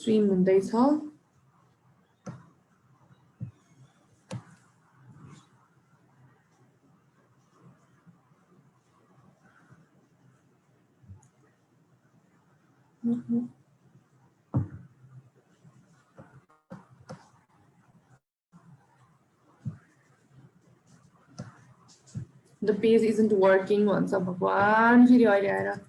stream हुँदैछ The page isn't working भन्छ भगवान फेरि अहिले आएर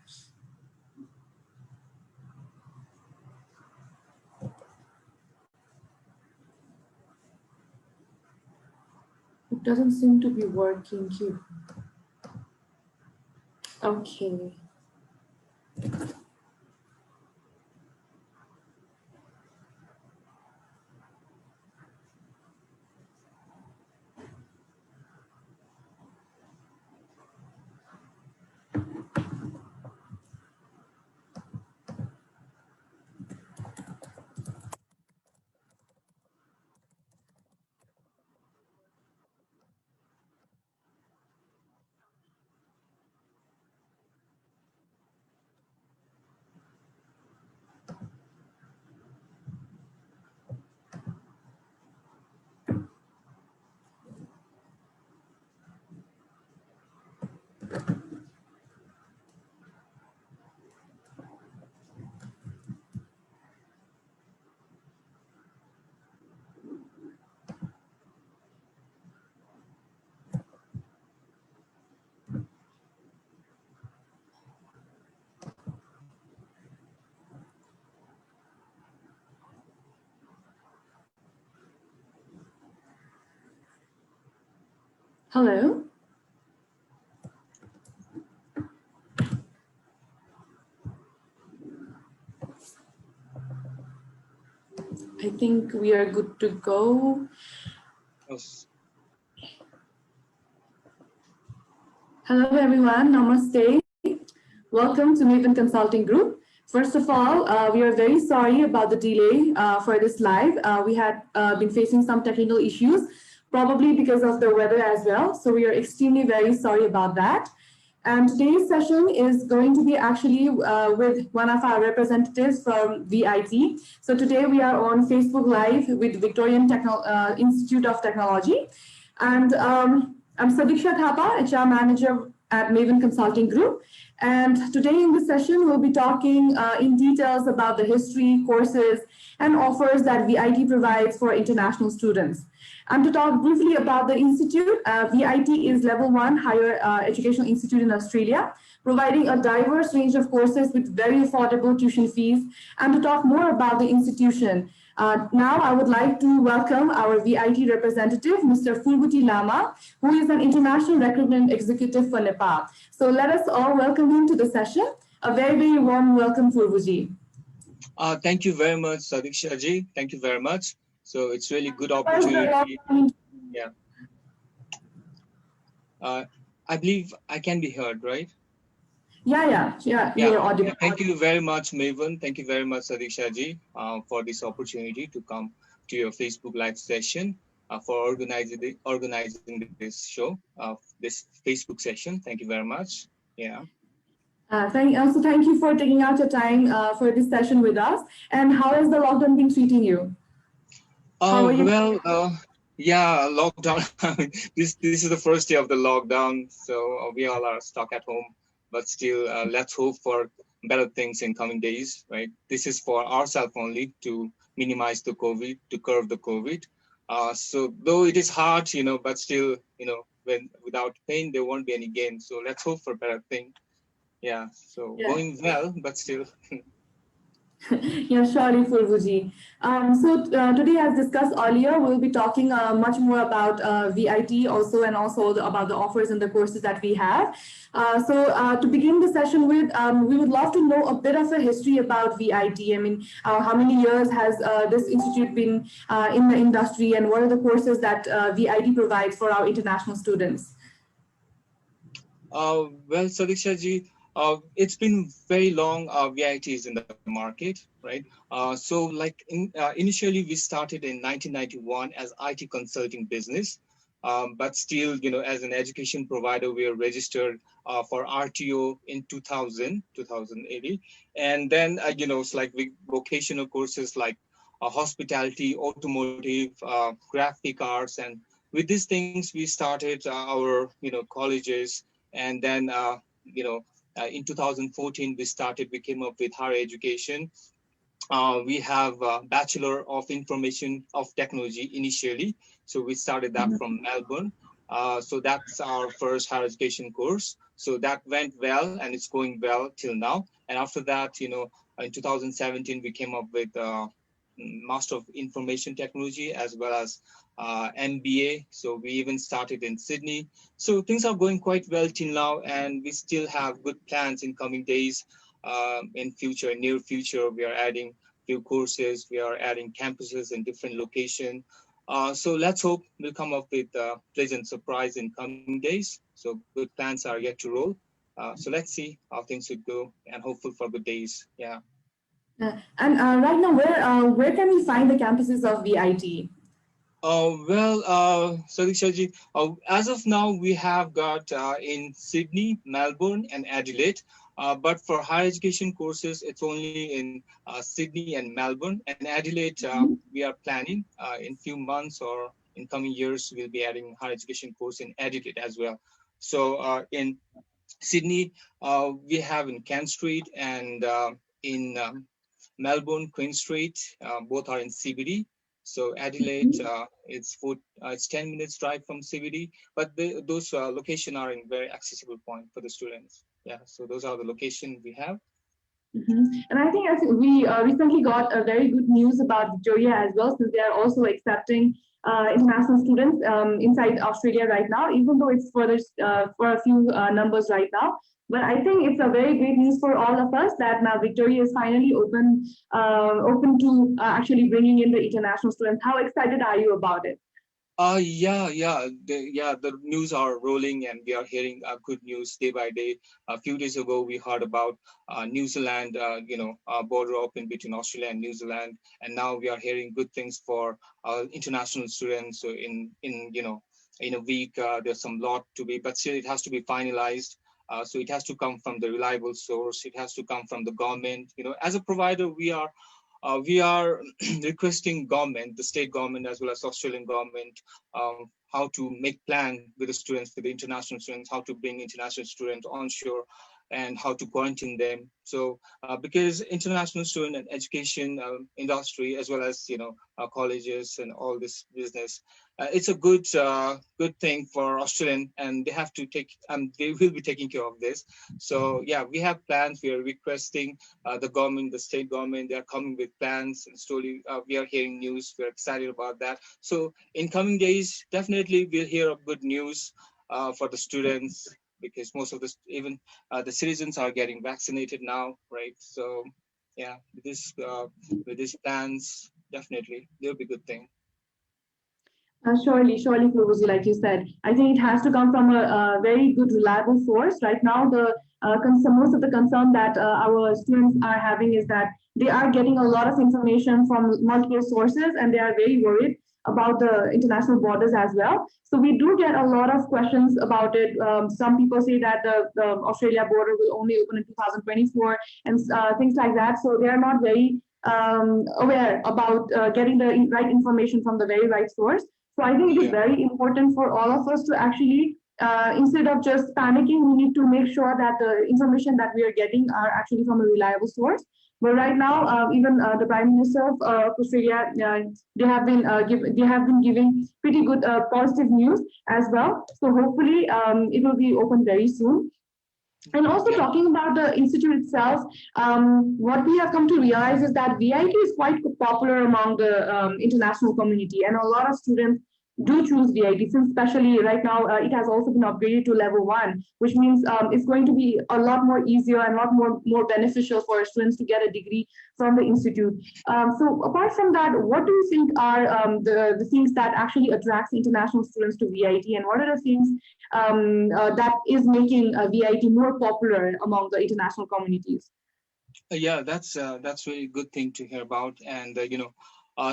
It doesn't seem to be working here. Okay. Hello. I think we are good to go. Yes. Hello, everyone. Namaste. Welcome to Maven Consulting Group. First of all, we are very sorry about the delay for this live. We had been facing some technical issues, probably because of the weather as well. So we are extremely very sorry about that. And today's session is going to be actually with one of our representatives from VIT. So today we are on Facebook Live with Victorian Institute of Technology. And I'm Sadiksha Thapa, HR Manager at Maven Consulting Group. And today in this session, we'll be talking in details about the history, courses, and offers that VIT provides for international students. And to talk briefly about the institute, VIT is level 1 higher educational institute in Australia, providing a diverse range of courses with very affordable tuition fees. And to talk more about the institution, now I would like to welcome our VIT representative, Mr. Fulbuti Lama, who is an international recruitment executive for Nepal. So let us all welcome him to the session. A very, very warm welcome, Fulbuti. Thank you very much, Sadiksha ji. Thank you very much. So it's really good opportunity. Yeah. I believe I can be heard, right? Yeah. You're audible. Thank you very much, Maven. Thank you very much, Sadiksha ji, for this opportunity to come to your Facebook Live session for organizing this show, this Facebook session. Thank you very much. Yeah. Thank you for taking out your time for this session with us. And how has the lockdown been treating you? Yeah, lockdown. this is the first day of the lockdown, so we all are stuck at home. But still, let's hope for better things in coming days, right? This is for ourselves only to minimize the COVID, to curb the COVID. So though it is hard, but still, when without pain, there won't be any gain. So let's hope for better thing. Yeah, so going well, but still. Yeah, surely, Fulbuti. So today, as discussed earlier, we'll be talking much more about VIT also, and also about the offers and the courses that we have. So to begin the session with, we would love to know a bit of a history about VIT. I mean, how many years has this institute been in the industry, and what are the courses that VIT provides for our international students? Well, Sadiksha ji, it's been very long. VIT is in the market, right? So initially we started in 1991 as IT consulting business. But still, as an education provider, we are registered for RTO in 2080. And then, it's like vocational courses like hospitality, automotive, graphic arts. And with these things, we started our, colleges. And then, in 2014, we came up with higher education. We have Bachelor of Information of Technology initially. So we started that from Melbourne. So that's our first higher education course. So that went well and it's going well till now. And after that, in 2017, we came up with Master of Information Technology as well as MBA. So we even started in Sydney. So things are going quite well till now, and we still have good plans in coming days. In future, near future, we are adding few courses. We are adding campuses in different locations. So let's hope we'll come up with a pleasant surprise in coming days. So good plans are yet to roll. So let's see how things would go, and hopeful for good days. Yeah. And right now, where can we find the campuses of VIT? Sadiq Shaji, as of now, we have got in Sydney, Melbourne, and Adelaide. But for higher education courses, it's only in Sydney and Melbourne. And Adelaide, we are planning in few months or in coming years, we'll be adding higher education course in Adelaide as well. So in Sydney, we have in Kent Street, and in Melbourne, Queen Street, both are in CBD. So Adelaide, it's 10 minutes drive from CBD, but those locations are in very accessible point for the students. Yeah, so those are the locations we have. And I think we recently got a very good news about Victoria as well, since they are also accepting international students inside Australia right now, even though it's for a few numbers right now. But I think it's a very great news for all of us that now Victoria is finally open to actually bringing in the international students. How excited are you about it? The news are rolling, and we are hearing good news day by day. A few days ago, we heard about New Zealand, border open between Australia and New Zealand, and now we are hearing good things for international students. So in a week, there's some lot to be, but still it has to be finalized. So it has to come from the reliable source. It has to come from the government. As a provider, we are requesting government, the state government as well as Australian government, how to make plan with the students, with the international students, how to bring international students onshore, and how to quarantine them. So because international student and education industry, as well as colleges and all this business, it's a good thing for Australian, and they have to take they will be taking care of this. So yeah, we have plans. We are requesting the government, the state government. They are coming with plans, and slowly we are hearing news. We are excited about that. So in coming days, definitely we'll hear of good news for the students, because most of even the citizens are getting vaccinated now, right? So yeah, with these plans, definitely they'll be good thing. Surely, Furuzi, like you said, I think it has to come from a very good, reliable source. Right now, the most of the concern that our students are having is that they are getting a lot of information from multiple sources, and they are very worried about the international borders as well. So we do get a lot of questions about it. Some people say that the Australia border will only open in 2024 and things like that. So they are not very aware about getting the right information from the very right source. So I think it is very important for all of us to actually, instead of just panicking, we need to make sure that the information that we are getting are actually from a reliable source. But right now, even the Prime Minister of Australia, they have been giving pretty good positive news as well. So hopefully, it will be open very soon. And also talking about the institute itself, what we have come to realize is that VIT is quite popular among the international community, and a lot of students do choose VIT, since especially right now it has also been upgraded to level 1, which means it's going to be a lot more easier and a lot more beneficial for students to get a degree from the institute. So apart from that, what do you think are the things that actually attracts international students to VIT, and what are the things that is making VIT more popular among the international communities? Yeah, that's really good thing to hear about. And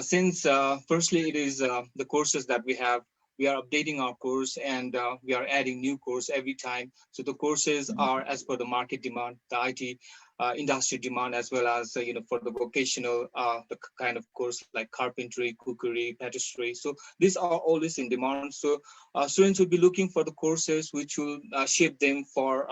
since firstly it is the courses that we have we are updating our course, and we are adding new course every time. So the courses are as per the market demand, the IT industry demand, as well as for the vocational, the kind of course like carpentry, cookery, pastry. So these are always in demand. So students will be looking for the courses which will shape them for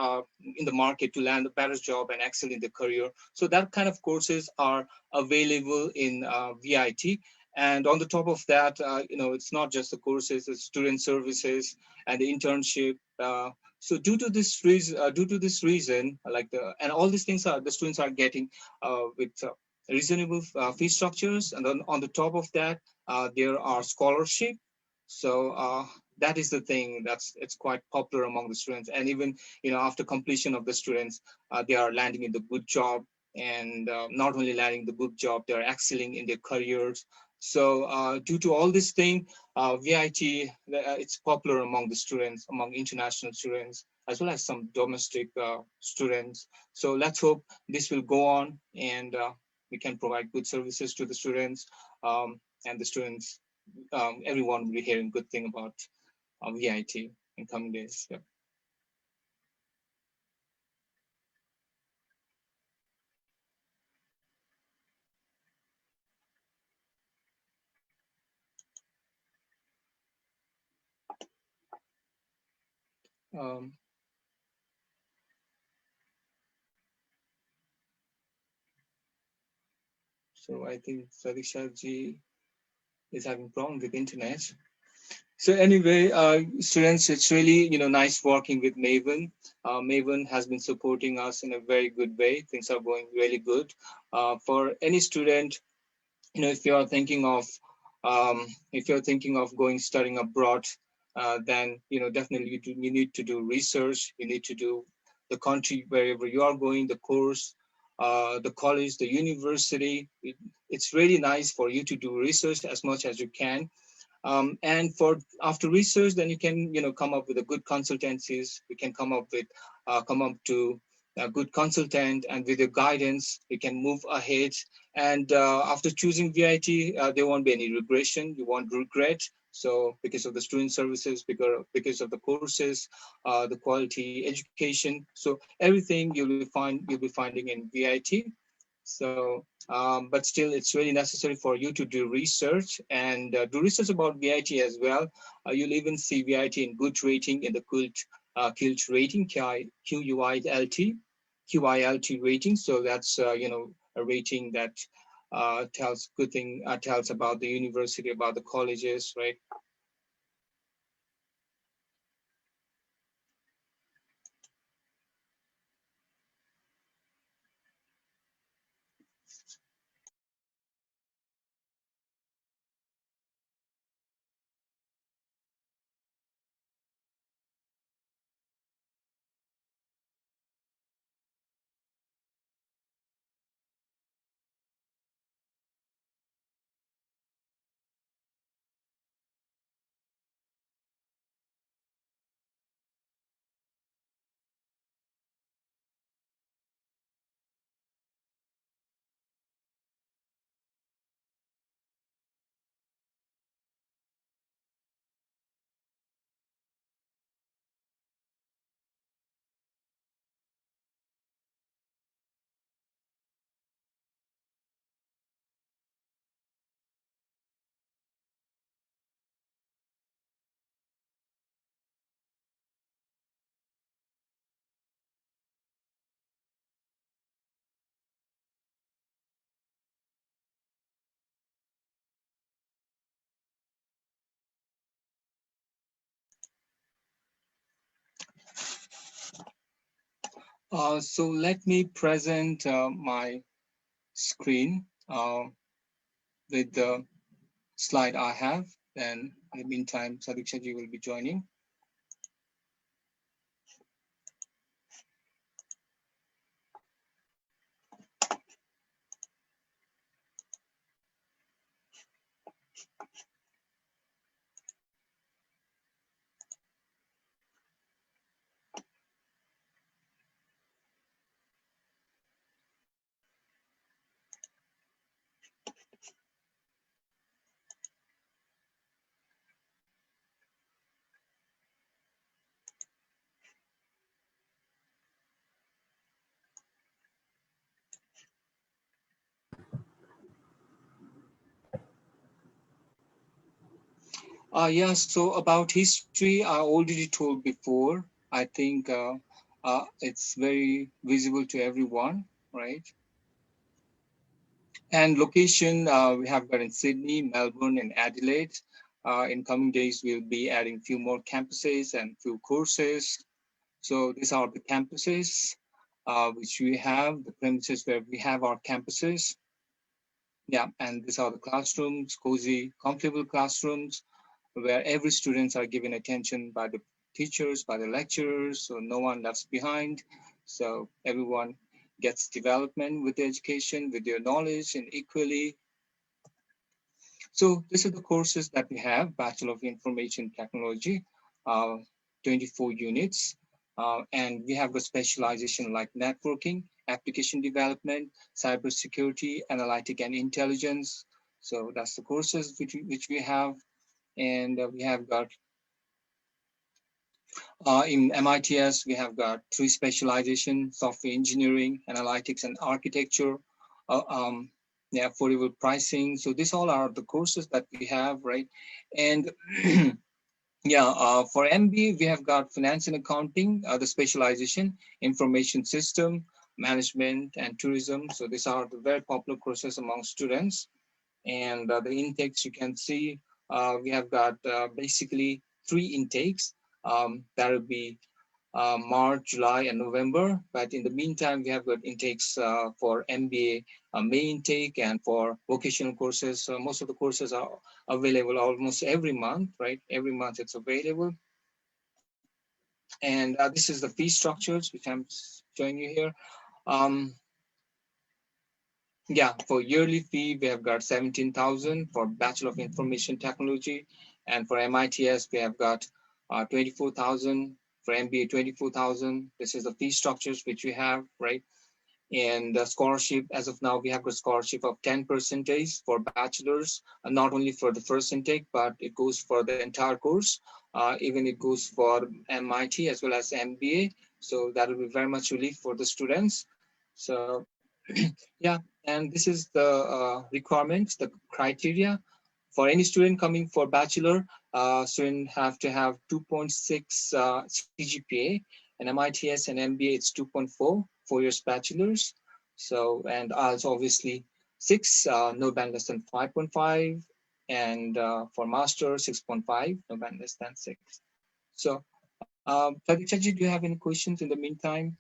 in the market to land a better job and excel in their career. So that kind of courses are available in VIT. And on the top of that, it's not just the courses, it's student services and the internship. So due to this reason, like and all these things are the students are getting with reasonable fee structures, and then on the top of that, there are scholarship. So that is the thing that's it's quite popular among the students, and even after completion of the students, they are landing in the good job, and not only landing the good job, they are excelling in their careers. So due to all this thing, VIT, it's popular among the students, among international students, as well as some domestic students. So let's hope this will go on, and we can provide good services to the students, and the students, everyone will be hearing good thing about VIT in coming days. Yeah. Um, so I think Sadiksha ji is having problem with internet. So anyway, students, it's really nice working with Maven. Maven has been supporting us in a very good way. Things are going really good. For any student, if you're thinking of going studying abroad, then definitely you need to do research. You need to do the country wherever you are going, the course, the college, the university. It's really nice for you to do research as much as you can, and for after research, then you can come up with a good consultancies. We can come up to a good consultant, and with your guidance you can move ahead. And after choosing VIT, there won't be any regression. You won't regret. So because of the student services, because of the courses, the quality education, so everything you'll be finding in VIT. So, but still, it's really necessary for you to do research, and do research about VIT as well. You'll even see VIT in good rating in the Quilt rating, QILT rating. So that's a rating that tells about the university, about the colleges, right? So let me present my screen with the slide I have. Then in the meantime, Sadiksha ji will be joining. Yeah, so about history, I already told before. I think it's very visible to everyone, right? And location, we have got in Sydney, Melbourne, and Adelaide. In coming days, we'll be adding few more campuses and few courses. So these are the campuses which we have, the premises where we have our campuses. Yeah, and these are the classrooms, cozy, comfortable classrooms where every students are given attention by the teachers, by the lecturers, so no one left behind. So everyone gets development with the education, with their knowledge, and equally. So this is the courses that we have: Bachelor of Information Technology, uh, 24 units, and we have a specialization like networking, application development, cybersecurity, analytic and intelligence. So that's the courses which we have, and we have got in MITS, we have got three specialization: software engineering, analytics, and architecture. Uh, um, yeah, affordable pricing. So these all are the courses that we have, right? And yeah, for MBA, we have got finance and accounting, the specialization, information system, management, and tourism. So these are the very popular courses among students. And the intakes you can see, we have got basically three intakes. That will be March, July, and November. But in the meantime, we have got intakes for MBA May intake and for vocational courses. Most of the courses are available almost every month, right? Every month it's available. And this is the fee structures, which I'm showing you here. Um, yeah, for yearly fee, we have got 17,000 for Bachelor of Information Technology. And for MITS, we have got 24,000 for MBA, 24,000. This is the fee structures which we have, right? And the scholarship, as of now, we have a scholarship of 10% for bachelors, not only for the first intake, but it goes for the entire course. Even it goes for MIT as well as MBA. So that will be very much relief for the students. So yeah, and this is the requirements, the criteria. For any student coming for bachelor, student have to have 2.6 CGPA, and MITS and MBA it's 2.4, 4 years bachelor's. So, and also obviously 6, no band less than 5.5, and for master 6.5, no band less than 6. So, Pratikaji, do you have any questions in the meantime?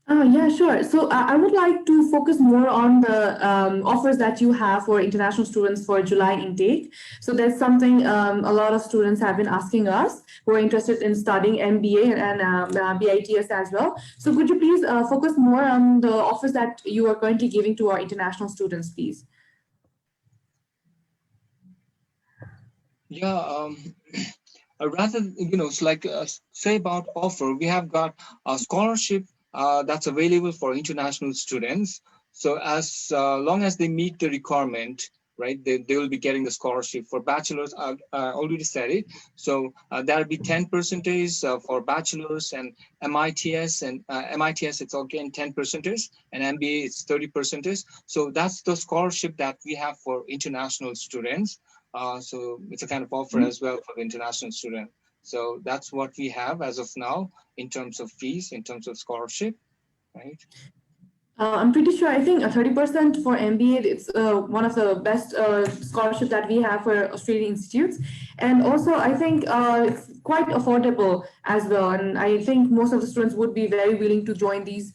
Yeah, sure. So I would like to focus more on the offers that you have for international students for July intake. So that's something a lot of students have been asking us who are interested in studying MBA and BITS as well. So could you please focus more on the offers that you are currently giving to our international students, please? Yeah, rather, it's like say about offer, we have got a scholarship that's available for international students. So as long as they meet the requirement, right, they will be getting the scholarship. For bachelors, I already said it. So that'll be 10% for bachelors, and MITS and MITS it's again 10%, and MBA it's 30%. So that's the scholarship that we have for international students. So it's a kind of offer as well for the international student. So that's what we have as of now in terms of fees, in terms of scholarship, right? I'm pretty sure. I think 30% for MBA. It's one of the best scholarships that we have for Australian institutes, and also I think it's quite affordable as well. And I think most of the students would be very willing to join these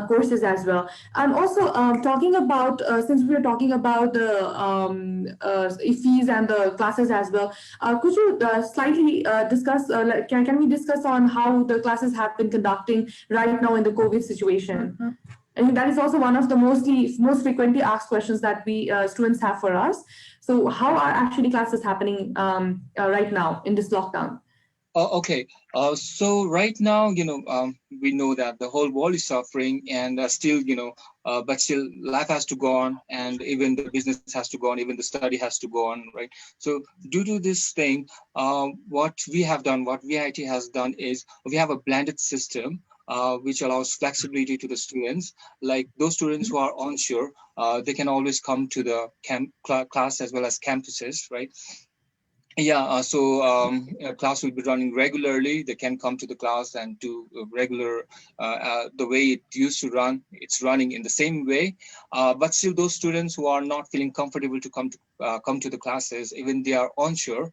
courses as well. And also talking about since we are talking about the fees and the classes as well, could you slightly discuss? Can we discuss on how the classes have been conducting right now in the COVID situation? I think that is also one of the most frequently asked questions that we students have for us. So, how are actually classes happening right now in this lockdown? Okay. So right now, we know that the whole world is suffering, and still, but still, life has to go on, and even the business has to go on, even the study has to go on, right? So due to this thing, what we have done, what VIT has done is we have a blended system. Which allows flexibility to the students. Like those students who are onshore, they can always come to the class as well as campuses, right? Yeah, class will be running regularly. They can come to the class and do regular, the way it used to run. It's running in the same way, but still, those students who are not feeling comfortable to come to the classes, even they are unsure,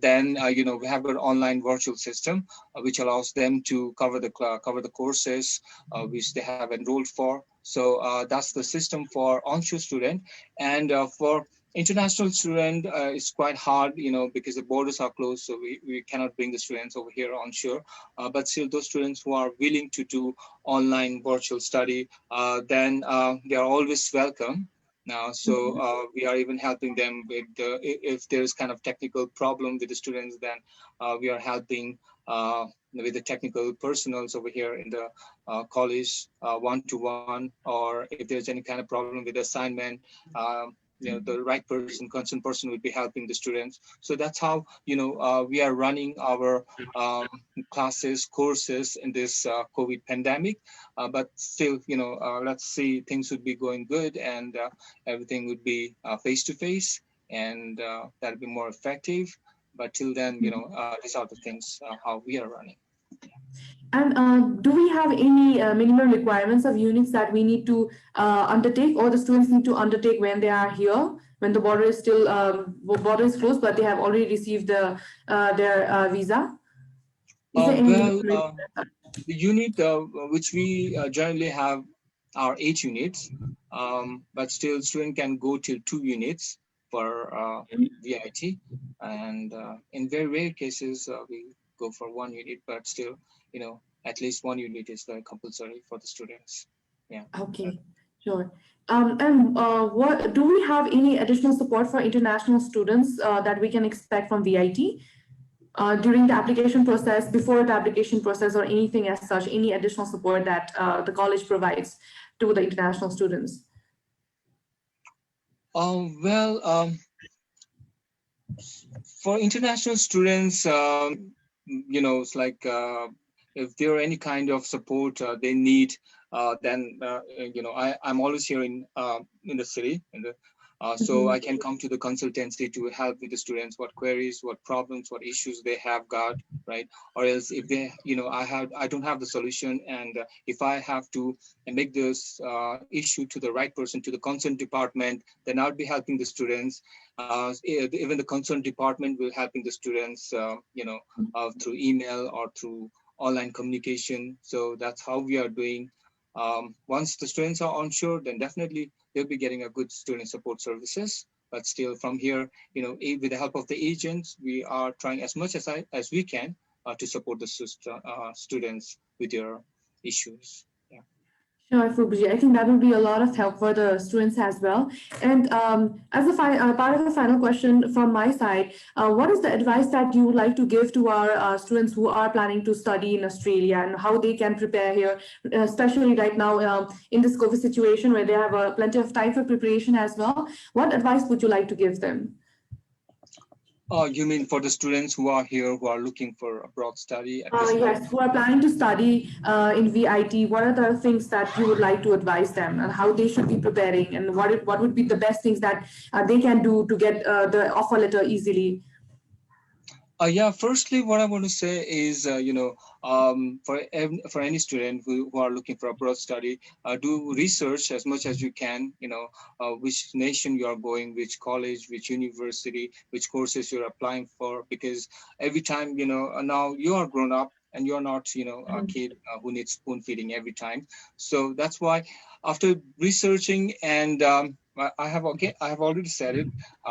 then we have an online virtual system which allows them to cover the courses which they have enrolled for. So that's the system for onshore student, and for international student, it's quite hard, because the borders are closed, so we cannot bring the students over here onshore. But still, those students who are willing to do online virtual study, then they are always welcome. Now, so we are even helping them with if there is kind of technical problem with the students, then we are helping with the technical personals over here in the college, one-to-one, or if there's any kind of problem with the assignment, the right person, concerned person will be helping the students. So that's how we are running our um, classes, courses in this COVID pandemic. But still, let's see, things would be going good, and everything would be face to face, and that'll be more effective. But till then, these are the things how we are running. And do we have any minimum requirements of units that we need to undertake, or the students need to undertake when they are here, when the border is still border is closed, but they have already received their visa? Is there any minimum Well, the unit which we generally have are 8 units, but still student can go till 2 units for VIT, and in very rare cases we go for 1 unit, but still, at least 1 unit is compulsory for the students. Yeah. Okay, sure. And what do we have any additional support for international students that we can expect from VIT during the application process, before the application process, or anything as such? Any additional support that the college provides to the international students? Well, for international students, it's like if there are any kind of support they need, then I'm always here in the city, so I Mhm. can come to the consultancy to help with the students, what queries, what problems, what issues they have got, right? Or else if they, I don't have the solution, and if I have to make this issue to the right person, to the concerned department, then I'll be helping the students. Even the concerned department will helping the students, through email or through online communication. So that's how we are doing. Once the students are onshore, then definitely they'll be getting a good student support services. But still, from here, with the help of the agents, we are trying as much as we can to support the students with their issues. Yeah. Sure, Fubuji. I think that will be a lot of help for the students as well. And as a part of the final question from my side, what is the advice that you would like to give to our students who are planning to study in Australia, and how they can prepare here, especially right now in this COVID situation where they have plenty of time for preparation as well? What advice would you like to give them? Oh, you mean for the students who are here, who are looking for abroad study at this Yes, moment? who are planning to study in VIT, what are the things that you would like to advise them, and how they should be preparing, and what would be the best things that they can do to get the offer letter easily? Yeah, firstly, what I want to say is, for any student who are looking for abroad study, do research as much as you can, which nation you are going, which college, which university, which courses you're applying for, because every time, now you are grown up and you're not, a Mhm. kid who needs spoon feeding every time. So that's why after researching and I have already said it,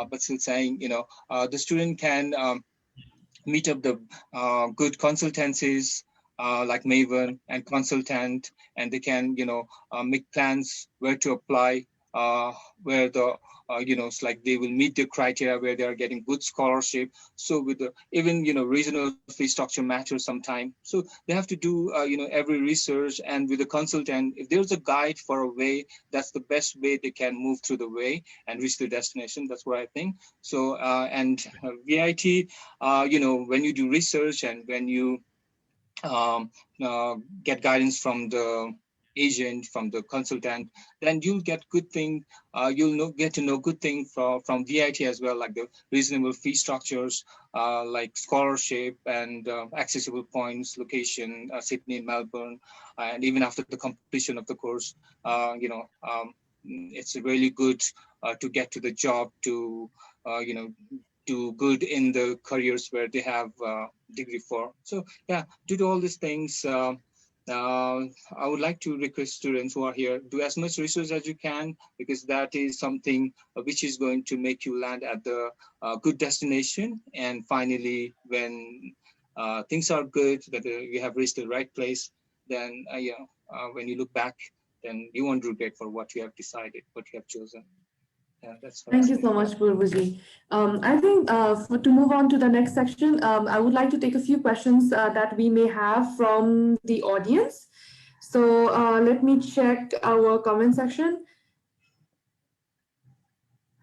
but still saying, the student can meet up the good consultancies like Maven and Consultant, and they can, make plans where to apply, where it's like they will meet the criteria where they are getting good scholarship. So with the even, regional fee structure matters sometime. So they have to do, every research, and with the consultant, if there's a guide for a way, that's the best way they can move through the way and reach the destination. That's what I think. So, and VIT, when you do research and when you um, get guidance from the agent, from the consultant, then you'll get good thing. Get to know good thing from VIT as well, like the reasonable fee structures, like scholarship and accessible points, location, Sydney, Melbourne, and even after the completion of the course, it's really good to get to the job, to do good in the careers where they have degree for. So yeah, due to all these things, I would like to request students who are here, do as much research as you can, because that is something which is going to make you land at the good destination. And finally, when things are good, that you have reached the right place, then when you look back, then you won't regret for what you have decided, what you have chosen. Yeah, that's what I Thank you say. so much, Purvaji. I think to move on to the next section, I would like to take a few questions that we may have from the audience. So let me check our comment section.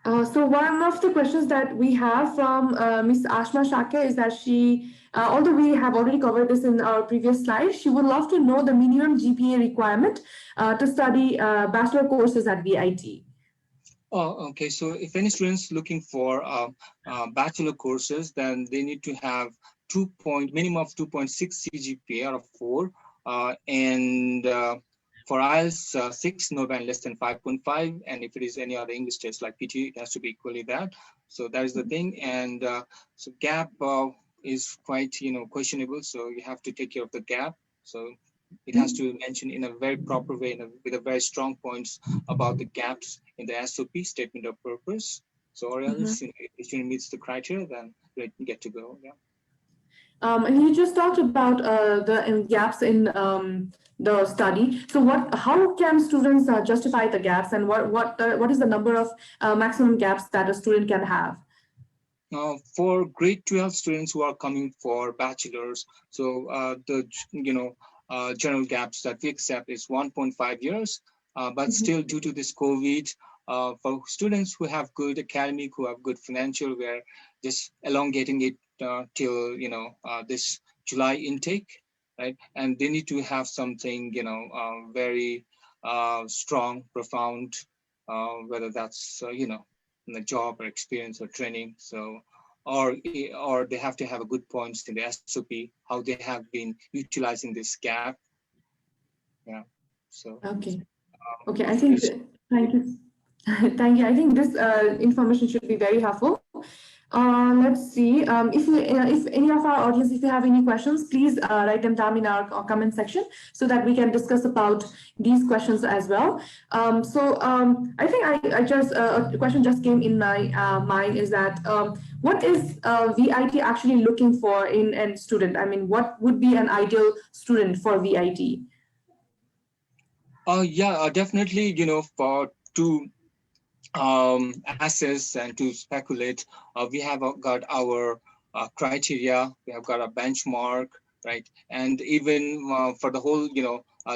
So one of the questions that we have from Ms. Ashma Shakir is that she, although we have already covered this in our previous slide, she would love to know the minimum GPA requirement to study bachelor courses at VIT. Oh, okay. So if any students looking for bachelor courses, then they need to have minimum of 2.6 CGPA out of 4, and for IELTS 6, no band less than 5.5, and if it is any other English test like PT, it has to be equally that. So that is the thing, and so gap is quite questionable. So you have to take care of the gap. So it has to mention in a very proper way, with a very strong points about the gaps in the SOP, statement of purpose. So or else, if the student meets the criteria, then we get to go. Yeah. And you just talked about the gaps in the study. So, how can students justify the gaps, and what is the number of maximum gaps that a student can have? For grade 12 students who are coming for bachelors, so the general gaps that we accept is 1.5 years, but still due to this COVID, for students who have good academic, who have good financial, we're just elongating it till this July intake, right? And they need to have something very strong, profound, whether that's in a job or experience or training. So, or they have to have a good points in the SOP, how they have been utilizing this gap. Yeah. So. Okay. Okay. I think. Thank you. Thank you. I think this information should be very helpful. Let's see. If any of our audience, if you have any questions, please write them down in our comment section so that we can discuss about these questions as well. I think I just a question just came in my mind is that what is VIT actually looking for in a student? I mean, what would be an ideal student for VIT? Yeah, definitely. For to assess and to speculate, we have got our criteria, we have got a benchmark, right? And even for the whole,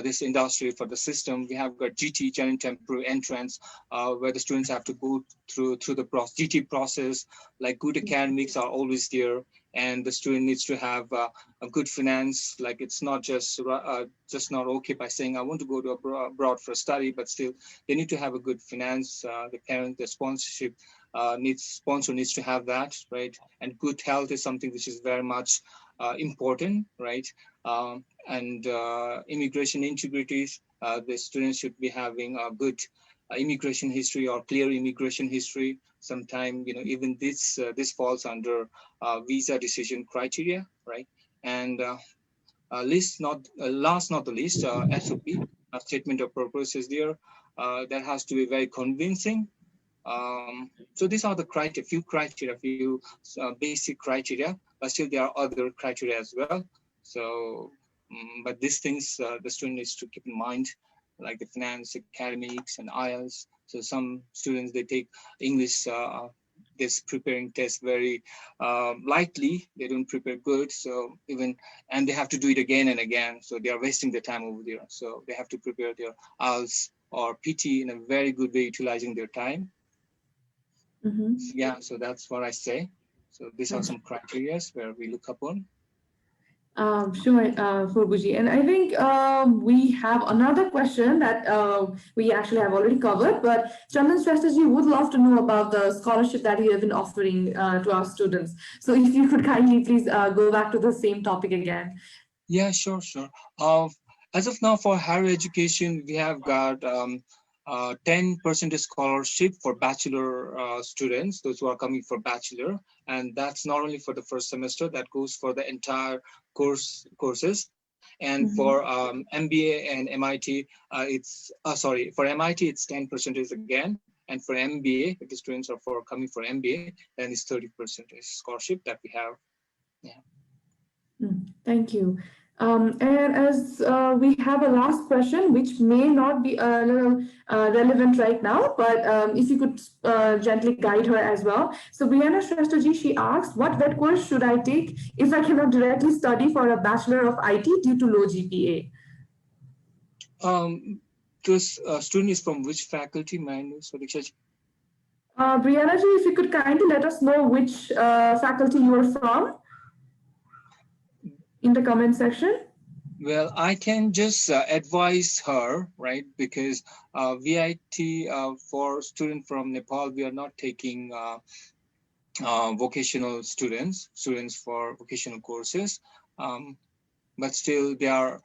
this industry, for the system, we have got GT, general temporary entrance, where the students have to go through the GT process. Like good academics are always there, and the student needs to have a good finance. Like it's not just not okay by saying I want to go to abroad for a study, but still they need to have a good finance. The parent, the sponsorship sponsor needs to have that, right? And good health is something which is very much important, right? And immigration integrity, the students should be having a good immigration history or clear immigration history. Sometime, even this falls under visa decision criteria, right? And last not the least, SOP, statement of purpose is there. That has to be very convincing. So these are the few basic criteria, but still there are other criteria as well. So, but these things the student needs to keep in mind, like the finance, academics, and IELTS. So some students, they take English this preparing test very lightly. They don't prepare good. So and they have to do it again and again. So they are wasting their time over there. So they have to prepare their IELTS or PT in a very good way, utilizing their time. Yeah, so that's what I say. So these are some criteria where we look upon. Sure, Furbuji. And I think we have another question that we actually have already covered, but Chandan Strategy would love to know about the scholarship that you have been offering to our students. So if you could kindly please go back to the same topic again. Yeah, sure. Uh, as of now, for higher education, we have got 10% scholarship for bachelor students, those who are coming for bachelor, and that's not only for the first semester, that goes for the entire courses. And for Mhm. MBA and MIT, for MIT it's 10% again, and for MBA, if the students are for coming for MBA, then it's 30% scholarship that we have. Yeah. Thank you. And as we have a last question, which may not be a little relevant right now, but if you could gently guide her as well. So Brianna Shresthaji, she asked, what vet course should I take if I cannot directly study for a Bachelor of IT due to low GPA? This student is from which faculty, may I know, Sadiksha? Brianna ji, if you could kindly let us know which faculty you are from in the comment section. Well, I can just advise her, right? Because VIT for student from Nepal, we are not taking vocational students for vocational courses. Um, but still, there are,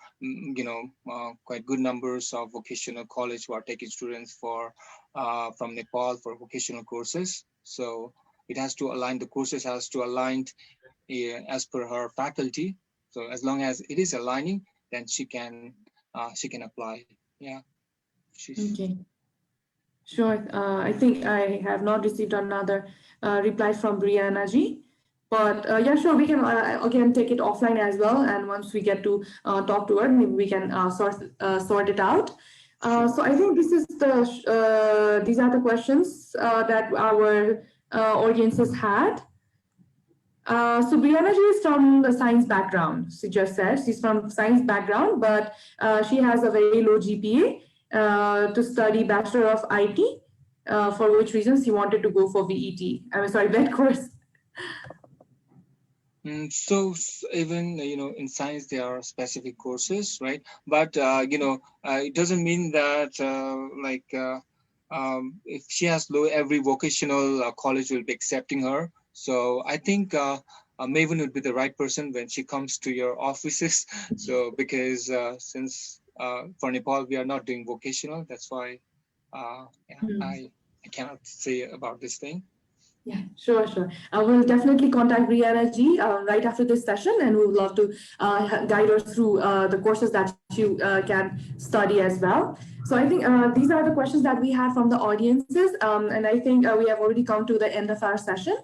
quite good numbers of vocational college who are taking students from Nepal for vocational courses. So it has to align, the courses has to align as per her faculty. So as long as it is aligning, then she can apply. Yeah, she's. Okay. Sure. I think I have not received another reply from Brianna ji. But yeah, sure, we can again take it offline as well. And once we get to talk to her, maybe we can sort it out. Sure. So I think these are the questions that our audiences had. So Brianna, she is from the science background. She just said she's from science background, but she has a very low GPA to study Bachelor of IT, for which reasons she wanted to go for VET. I mean, sorry, vet course. So even in science there are specific courses, right? But it doesn't mean that if she has low, every vocational college will be accepting her. So I think Maven would be the right person when she comes to your offices. So because since for Nepal we are not doing vocational, that's why yeah, Hmm. I cannot say about this thing. Yeah, sure. I will definitely contact Brianna ji right after this session, and we would love to guide her through the courses that you can study as well. So I think these are the questions that we have from the audiences, and I think we have already come to the end of our session.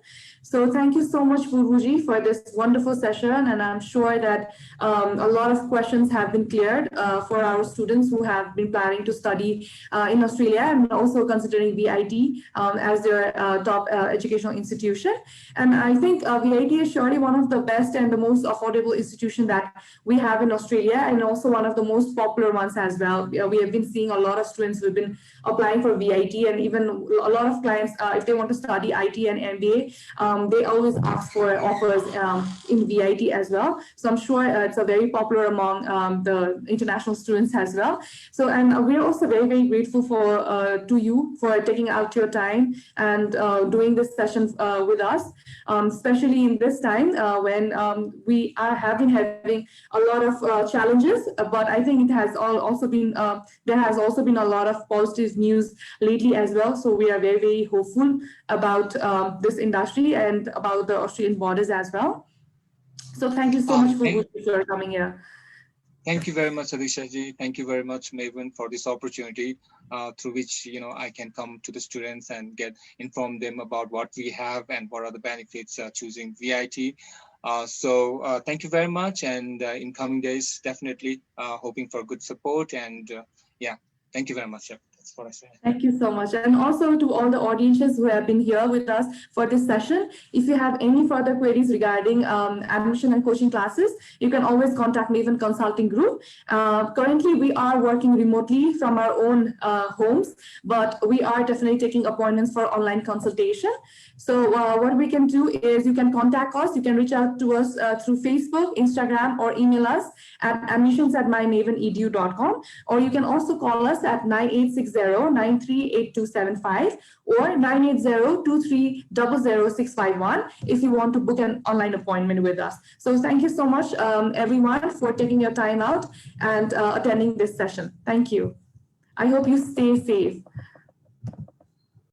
So thank you so much, Purvuji, for this wonderful session, and I'm sure that a lot of questions have been cleared for our students who have been planning to study in Australia and also considering VIT as their top educational institution. And I think VIT is surely one of the best and the most affordable institution that we have in Australia, and also one of the most popular ones as well. We have been seeing a lot of students who've been applying for VIT, and even a lot of clients, if they want to study IT and MBA, they always ask for offers in VIT as well. So I'm sure it's a very popular among the international students as well. So, and we're also very grateful to you for taking out your time and doing this session with us, especially in this time when have been having a lot of challenges. But I think it has also been there has also been a lot of positive news lately as well. So we are very hopeful about this industry and about the Australian borders as well. So thank you so much Thank for coming here. Thank you very much, Adisha ji. Thank you very much, Maven, for this opportunity through which I can come to the students and inform them about what we have and what are the benefits choosing VIT. So thank you very much, and in coming days, definitely hoping for good support. And yeah, thank you very much. That's what I say. Thank you so much. And also to all the audiences who have been here with us for this session, if you have any further queries regarding admission and coaching classes, you can always contact Maven Consulting Group. Currently, we are working remotely from our own homes, but we are definitely taking appointments for online consultation. So what we can do is you can contact us. You can reach out to us through Facebook, Instagram, or email us at admissions@mymavenedu.com, or you can also call us at 9860-938275 or 980-2300-651 if you want to book an online appointment with us. So thank you so much, everyone, for taking your time out and attending this session. Thank you. I hope you stay safe.